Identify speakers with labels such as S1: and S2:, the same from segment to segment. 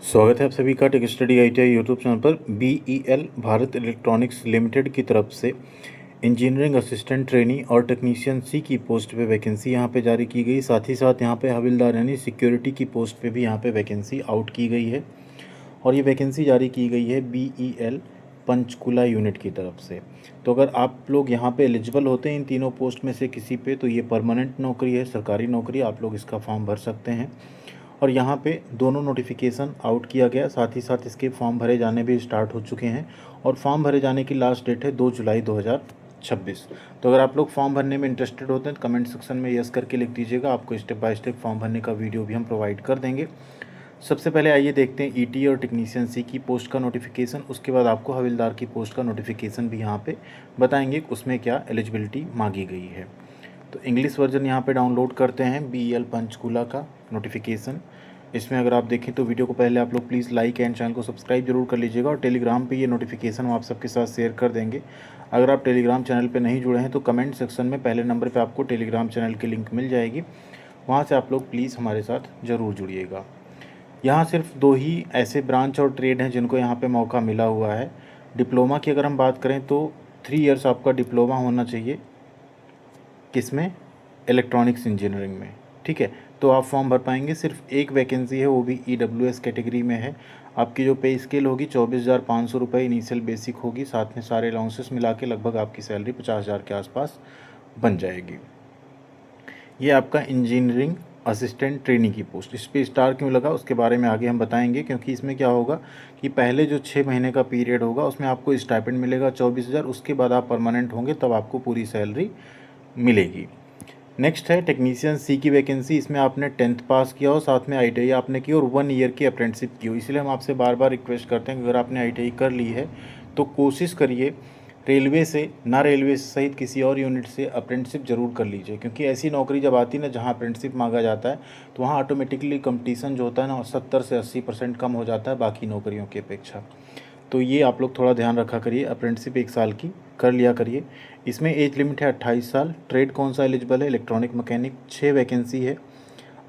S1: स्वागत है आप सभी का tech study ITI YouTube channel पर। BEL भारत इलेक्ट्रॉनिक्स लिमिटेड की तरफ से इंजीनियरिंग असिस्टेंट ट्रेनी और टेक्नीशियन सी की पोस्ट पे वैकेंसी यहाँ पे जारी की गई। साथ ही साथ यहाँ पे हविलदार यानी सिक्योरिटी की पोस्ट पे भी यहाँ पे वैकेंसी आउट की गई है और ये वैकेंसी जारी की गई है BEL पंचकुला यूनिट की तरफ से। तो अगर आप लोग यहाँ पे एलिजिबल होते हैं इन तीनों पोस्ट में से किसी पे, तो ये परमानेंट नौकरी है, सरकारी नौकरी, आप लोग इसका फॉर्म भर सकते हैं। और यहाँ पे दोनों नोटिफिकेशन आउट किया गया, साथ ही साथ इसके फॉर्म भरे जाने भी स्टार्ट हो चुके हैं और फॉर्म भरे जाने की लास्ट डेट है 2 जुलाई 2026। तो अगर आप लोग फॉर्म भरने में इंटरेस्टेड होते हैं तो कमेंट सेक्शन में यस करके लिख दीजिएगा। आपको स्टेप बाय स्टेप फॉर्म भरने का वीडियो भी हम प्रोवाइड कर देंगे। सबसे पहले आइए देखते हैं ET और टेक्नीशियन सी की पोस्ट का नोटिफिकेशन, उसके बाद आपको हविलदार की पोस्ट का नोटिफिकेशन भी यहाँ पे बताएंगे उसमें क्या एलिजिबिलिटी मांगी गई है। तो इंग्लिश वर्जन यहाँ पे डाउनलोड करते हैं BEL पंचकुला का नोटिफिकेशन। इसमें अगर आप देखें तो वीडियो को पहले आप लोग प्लीज़ लाइक एंड चैनल को सब्सक्राइब जरूर कर लीजिएगा और टेलीग्राम पे ये नोटिफिकेशन हम आप सबके साथ शेयर कर देंगे। अगर आप टेलीग्राम चैनल पे नहीं जुड़े हैं तो कमेंट सेक्शन में पहले नंबर पे आपको टेलीग्राम चैनल की लिंक मिल जाएगी, वहाँ से आप लोग प्लीज़ हमारे साथ ज़रूर जुड़िएगा। यहाँ सिर्फ 2 ही ऐसे ब्रांच और ट्रेड हैं जिनको यहाँ पे मौका मिला हुआ है। डिप्लोमा की अगर हम बात करें तो 3 इयर्स आपका डिप्लोमा होना चाहिए, किसमें? इलेक्ट्रॉनिक्स इंजीनियरिंग में, ठीक है। तो आप फॉर्म भर पाएंगे। सिर्फ एक वैकेंसी है, वो भी EWS कैटेगरी में है। आपकी जो पे स्केल होगी 24,500 रुपये इनिशियल बेसिक होगी, साथ में सारे अलाउंसेस मिला के लगभग आपकी सैलरी 50,000 के आसपास बन जाएगी। ये आपका इंजीनियरिंग असिस्टेंट ट्रेनी की पोस्ट। इस पर स्टार क्यों लगा उसके बारे में आगे हम बताएंगे, क्योंकि इसमें क्या होगा कि पहले जो 6 महीने का पीरियड होगा उसमें आपको स्टाइपेंड मिलेगा 24,000, उसके बाद आप परमानेंट होंगे तब आपको पूरी सैलरी मिलेगी। नेक्स्ट है टेक्नीशियन सी की वैकेंसी। इसमें आपने 10th पास किया हो, साथ में ITI आपने की और 1 ईयर की अप्रेंटिसशिप की हो। इसलिए हम आपसे बार बार रिक्वेस्ट करते हैं कि अगर आपने ITI कर ली है तो कोशिश करिए रेलवे से, ना रेलवे सहित किसी और यूनिट से अप्रेंटिसशिप जरूर कर लीजिए, क्योंकि ऐसी नौकरी जब आती है ना जहाँ अप्रेंटिसशिप मांगा जाता है तो वहाँ ऑटोमेटिकली कंपटीशन जो होता है ना 70 से 80% कम हो जाता है बाकी नौकरियों की अपेक्षा। तो ये आप लोग थोड़ा ध्यान रखा करिए, अप्रेंटिसशिप 1 साल की कर लिया करिए। इसमें एज लिमिट है 28 साल। ट्रेड कौन सा एलिजिबल है? Electronic mechanic. 6 वैकेंसी है,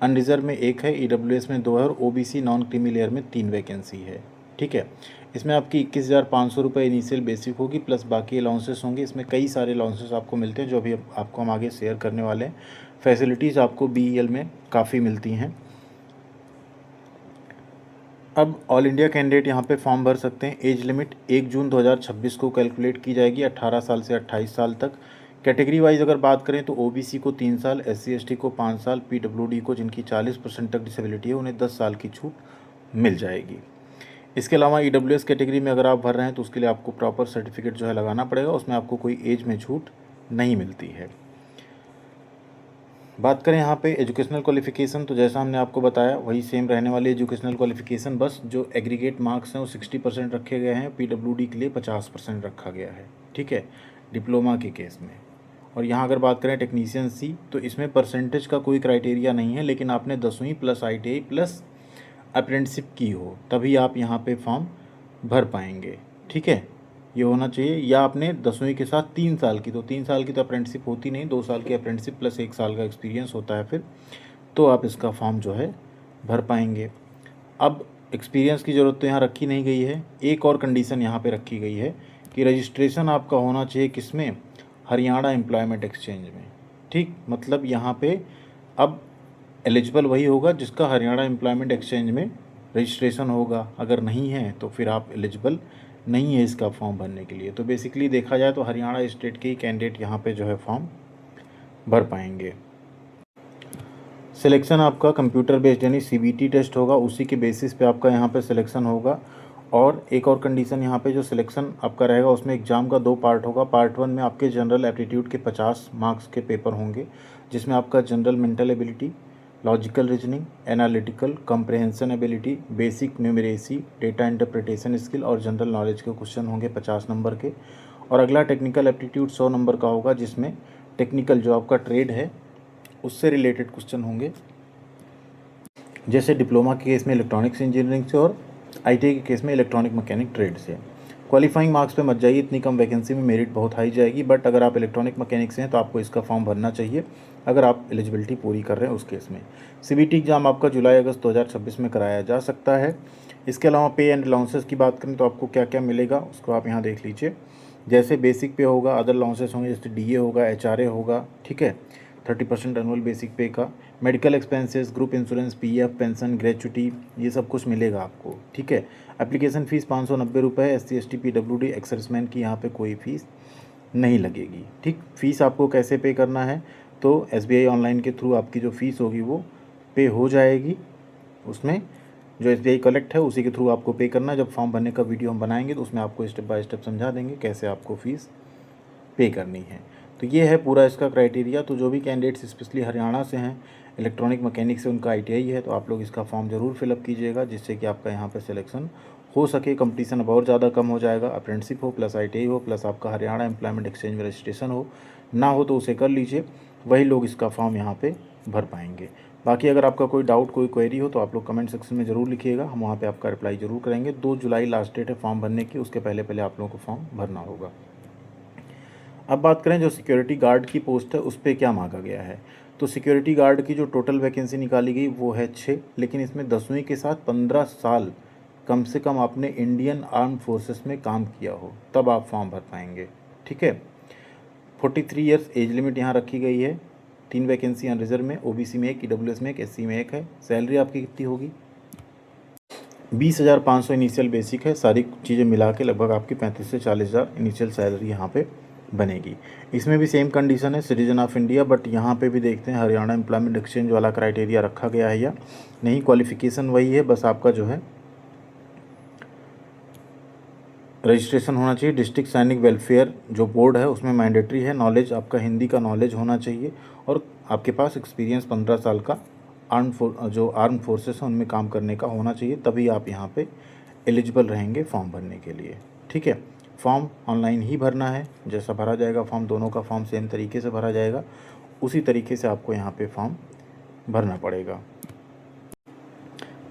S1: अनरिजर्व में 1 है, EWS में 2 है और OBC नॉन क्रीमी लेयर में 3 वैकेंसी है, ठीक है। इसमें आपकी 21,500 रुपये इनिशियल बेसिक होगी, प्लस बाकी अलाउंसेस होंगे। इसमें कई सारे अलाउंसेस आपको मिलते हैं जो अभी आपको हम आगे शेयर करने वाले हैं। फैसिलिटीज़ आपको BEL में काफ़ी मिलती हैं। अब ऑल इंडिया कैंडिडेट यहाँ पे फॉर्म भर सकते हैं। एज लिमिट 1 जून 2026 को कैलकुलेट की जाएगी, 18 साल से 28 साल तक। कैटेगरी वाइज अगर बात करें तो OBC को 3 साल, SC ST को 5 साल, PWD को जिनकी 40% तक डिसेबिलिटी है उन्हें 10 साल की छूट मिल जाएगी। इसके अलावा EWS कैटेगरी में अगर आप भर रहे हैं तो उसके लिए आपको प्रॉपर सर्टिफिकेट जो है लगाना पड़ेगा, उसमें आपको कोई एज में छूट नहीं मिलती है। बात करें यहाँ पे एजुकेशनल क्वालिफिकेशन, तो जैसा हमने आपको बताया वही सेम रहने वाली एजुकेशनल क्वालिफिकेशन, बस जो एग्रीगेट मार्क्स हैं वो 60% रखे गए हैं, PWD के लिए 50% रखा गया है, ठीक है, डिप्लोमा के केस में। और यहाँ अगर बात करें टेक्नीशियन सी तो इसमें परसेंटेज का कोई क्राइटेरिया नहीं है, लेकिन आपने 10वीं प्लस ITI प्लस अप्रेंटिसशिप की हो तभी आप यहाँ पे फॉर्म भर पाएंगे, ठीक है, ये होना चाहिए। या आपने 10वीं के साथ 3 साल की, तो 3 साल की तो अप्रेंटिसशिप होती नहीं, 2 साल की अप्रेंटिसशिप प्लस 1 साल का एक्सपीरियंस होता है फिर, तो आप इसका फॉर्म जो है भर पाएंगे। अब एक्सपीरियंस की ज़रूरत तो यहाँ रखी नहीं गई है, एक और कंडीशन यहाँ पे रखी गई है कि रजिस्ट्रेशन आपका होना चाहिए किसमें? हरियाणा एम्प्लॉयमेंट एक्सचेंज में, ठीक। मतलब यहाँ पे अब एलिजिबल वही होगा जिसका हरियाणा एम्प्लॉयमेंट एक्सचेंज में रजिस्ट्रेशन होगा, अगर नहीं है तो फिर आप एलिजिबल नहीं है इसका फॉर्म भरने के लिए। तो बेसिकली देखा जाए तो हरियाणा स्टेट के ही कैंडिडेट यहाँ पे जो है फॉर्म भर पाएंगे। सिलेक्शन आपका कंप्यूटर बेस्ड यानी CBT टेस्ट होगा, उसी के बेसिस पे आपका यहाँ पे सिलेक्शन होगा। और एक और कंडीशन यहाँ पे जो सिलेक्शन आपका रहेगा उसमें एग्ज़ाम का 2 पार्ट होगा। पार्ट 1 में आपके जनरल एप्टीट्यूड के 50 मार्क्स के पेपर होंगे, जिसमें आपका general mental ability, logical reasoning, analytical comprehension ability, basic numeracy, data interpretation skill और जनरल नॉलेज के क्वेश्चन होंगे 50 नंबर के। और अगला टेक्निकल एप्टीट्यूड 100 नंबर का होगा, जिसमें टेक्निकल जो आपका ट्रेड है उससे रिलेटेड क्वेश्चन होंगे, जैसे डिप्लोमा के केस में इलेक्ट्रॉनिक्स इंजीनियरिंग से और ITI के केस में इलेक्ट्रॉनिक मैकेनिक ट्रेड से। क्वालिफाइंग मार्क्स पे मत जाइए, इतनी कम वैकेंसी में मेरिट बहुत हाई जाएगी। बट अगर आप इलेक्ट्रॉनिक मैकेनिक्स हैं तो आपको इसका फॉर्म भरना चाहिए, अगर आप एलिजिबिलिटी पूरी कर रहे हैं उस केस में। सीबीटी एग्ज़ाम आपका जुलाई अगस्त 2026 में कराया जा सकता है। इसके अलावा पे एंड अलाउंसेस की बात करें तो आपको क्या क्या मिलेगा उसको आप यहाँ देख लीजिए। जैसे बेसिक पे होगा, अदर अलाउंसेस होंगे, जैसे डीए होगा, एचआरए होगा, ठीक है, 30% एनुअल बेसिक पे का, medical expenses, group insurance, PF, pension, gratuity, ये सब कुछ मिलेगा आपको, ठीक है। एप्लीकेशन फ़ीस 590 रुपये, SC ST PWD ex serviceman की यहाँ पे कोई फ़ीस नहीं लगेगी, ठीक। फ़ीस आपको कैसे पे करना है तो SBI ऑनलाइन के थ्रू आपकी जो फ़ीस होगी वो पे हो जाएगी, उसमें जो SBI कलेक्ट है उसी के थ्रू आपको पे करना है। जब फॉर्म भरने का वीडियो हम बनाएंगे तो उसमें आपको स्टेप बाय स्टेप समझा देंगे कैसे आपको फ़ीस पे करनी है। तो ये है पूरा इसका क्राइटेरिया। तो जो भी कैंडिडेट्स स्पेशली हरियाणा से हैं, इलेक्ट्रॉनिक मैकेनिक से उनका ITI है, तो आप लोग इसका फॉर्म ज़रूर फिलअप कीजिएगा, जिससे कि आपका यहाँ पर सिलेक्शन हो सके। कंपटीशन अब और ज़्यादा कम हो जाएगा। अप्रेंटिसशिप हो प्लस ITI हो प्लस आपका हरियाणा एम्प्लॉयमेंट एक्सचेंज में रजिस्ट्रेशन हो, ना हो तो उसे कर लीजिए, वही लोग इसका फॉर्म यहाँ पर भर पाएंगे। बाकी अगर आपका कोई डाउट, कोई क्वेरी हो तो आप लोग कमेंट सेक्शन में ज़रूर लिखिएगा, हम वहाँ पे आपका रिप्लाई ज़रूर करेंगे। 2 जुलाई लास्ट डेट है फॉर्म भरने की, उसके पहले पहले आप लोगों को फॉर्म भरना होगा। अब बात करें जो सिक्योरिटी गार्ड की पोस्ट है उस पर क्या मांगा गया है। तो सिक्योरिटी गार्ड की जो टोटल वैकेंसी निकाली गई वो है 6, लेकिन इसमें 10वीं के साथ 15 साल कम से कम आपने इंडियन आर्म फोर्सेस में काम किया हो, तब आप फॉर्म भर पाएंगे, ठीक है। 43 ईयर्स एज लिमिट यहाँ रखी गई है। 3 वैकेंसी रिजर्व में, OBC में 1, EWS में 1, SC में 1 है। सैलरी आपकी कितनी होगी? 20,500 इनिशियल बेसिक है, सारी चीज़ें मिला के लगभग आपकी 35 से 40,000 इनिशियल सैलरी यहाँ पे बनेगी। इसमें भी सेम कंडीशन है, सिटीजन ऑफ इंडिया, बट यहाँ पे भी देखते हैं हरियाणा एम्प्लॉयमेंट एक्सचेंज वाला क्राइटेरिया रखा गया है या नहीं। क्वालिफिकेशन वही है, बस आपका जो है रजिस्ट्रेशन होना चाहिए। डिस्ट्रिक्ट सैनिक वेलफेयर जो बोर्ड है उसमें मैंडेटरी है। नॉलेज आपका हिंदी का नॉलेज होना चाहिए और आपके पास एक्सपीरियंस 15 साल का आर्म फोर्सेस है उनमें काम करने का होना चाहिए, तभी आप यहाँ पे एलिजिबल रहेंगे फॉर्म भरने के लिए, ठीक है। फॉर्म ऑनलाइन ही भरना है, जैसा भरा जाएगा फॉर्म, दोनों का फॉर्म सेम तरीके से भरा जाएगा, उसी तरीके से आपको यहाँ पे फॉर्म भरना पड़ेगा।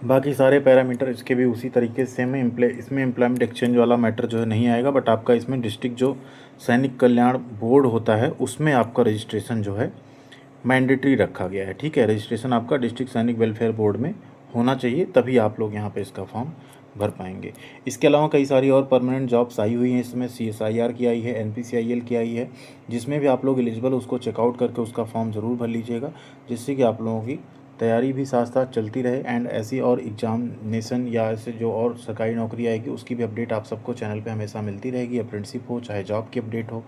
S1: बाकी सारे पैरामीटर इसके भी उसी तरीके से सेम है। इसमें एम्प्लॉयमेंट एक्सचेंज वाला मैटर जो है नहीं आएगा, बट आपका इसमें डिस्ट्रिक्ट जो सैनिक कल्याण बोर्ड होता है उसमें आपका रजिस्ट्रेशन जो है मैंडेटरी रखा गया है, ठीक है। रजिस्ट्रेशन आपका डिस्ट्रिक्ट सैनिक वेलफेयर बोर्ड में होना चाहिए, तभी आप लोग यहाँ पे इसका फॉर्म भर पाएंगे। इसके अलावा कई सारी और परमानेंट जॉब्स आई हुई हैं, इसमें CSIR की आई है, NPCIL की आई है, जिसमें भी आप लोग एलिजिबल उसको चेकआउट करके उसका फॉर्म ज़रूर भर लीजिएगा, जिससे कि आप लोगों की तैयारी भी साथ साथ चलती रहे। एंड ऐसी और एग्जामिनेशन या ऐसे जो और सरकारी नौकरी आएगी उसकी भी अपडेट आप सबको चैनल पे हमेशा मिलती रहेगी। अप्रेंटिसशिप हो, चाहे जॉब की अपडेट हो,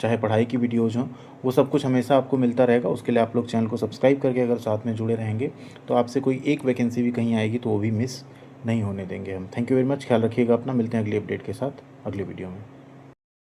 S1: चाहे पढ़ाई की वीडियोज़ हों, वो सब कुछ हमेशा आपको मिलता रहेगा। उसके लिए आप लोग चैनल को सब्सक्राइब करके अगर साथ में जुड़े रहेंगे तो आपसे कोई एक वैकेंसी भी कहीं आएगी तो वो भी मिस नहीं होने देंगे हम। थैंक यू वेरी मच, ख्याल रखिएगा अपना, मिलते हैं अगली अपडेट के साथ अगली वीडियो में।